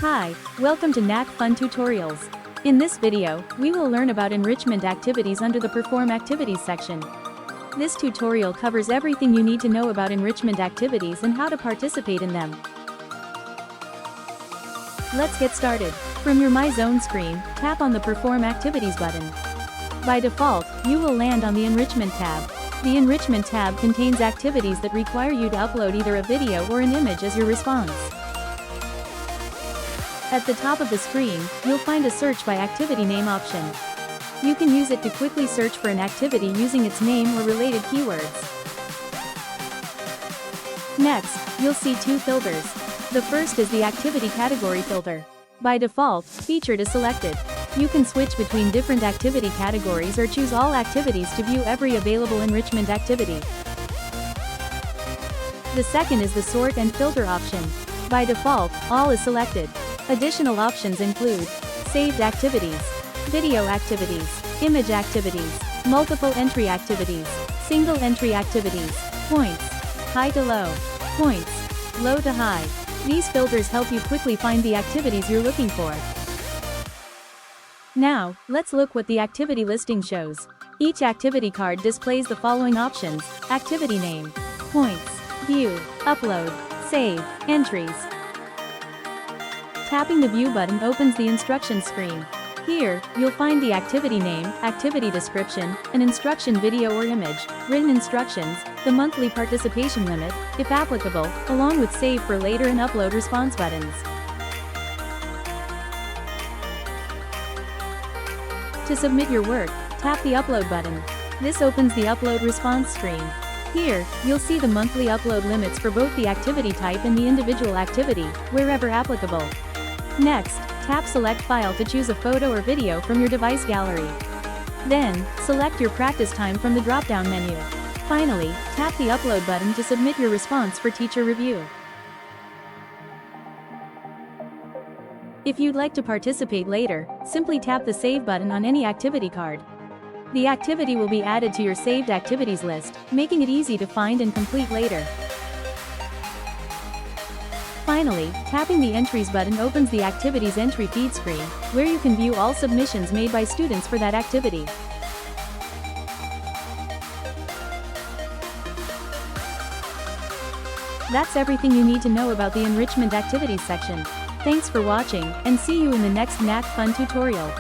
Hi, welcome to NacFun Tutorials. In this video, we will learn about enrichment activities under the Perform Activities section. This tutorial covers everything you need to know about enrichment activities and how to participate in them. Let's get started. From your My Zone screen, tap on the Perform Activities button. By default, you will land on the Enrichment tab. The Enrichment tab contains activities that require you to upload either a video or an image as your response. At the top of the screen, you'll find a Search by Activity Name option. You can use it to quickly search for an activity using its name or related keywords. Next, you'll see two filters. The first is the Activity Category filter. By default, Featured is selected. You can switch between different activity categories or choose all activities to view every available enrichment activity. The second is the Sort and Filter option. By default, All is selected. Additional options include saved activities, video activities, image activities, multiple entry activities, single entry activities, points, high to low, points, low to high. These filters help you quickly find the activities you're looking for. Now, let's look what the activity listing shows. Each activity card displays the following options: activity name, points, view, upload, save, entries. Tapping the View button opens the instructions screen. Here, you'll find the activity name, activity description, an instruction video or image, written instructions, the monthly participation limit, if applicable, along with Save for Later and Upload response buttons. To submit your work, tap the Upload button. This opens the Upload response screen. Here, you'll see the monthly upload limits for both the activity type and the individual activity, wherever applicable. Next, tap Select File to choose a photo or video from your device gallery. Then, select your practice time from the drop-down menu. Finally, tap the Upload button to submit your response for teacher review. If you'd like to participate later, simply tap the Save button on any activity card. The activity will be added to your saved activities list, making it easy to find and complete later. Finally, tapping the Entries button opens the activity's entry feed screen, where you can view all submissions made by students for that activity. That's everything you need to know about the Enrichment Activities section. Thanks for watching, and see you in the next NacFun tutorial.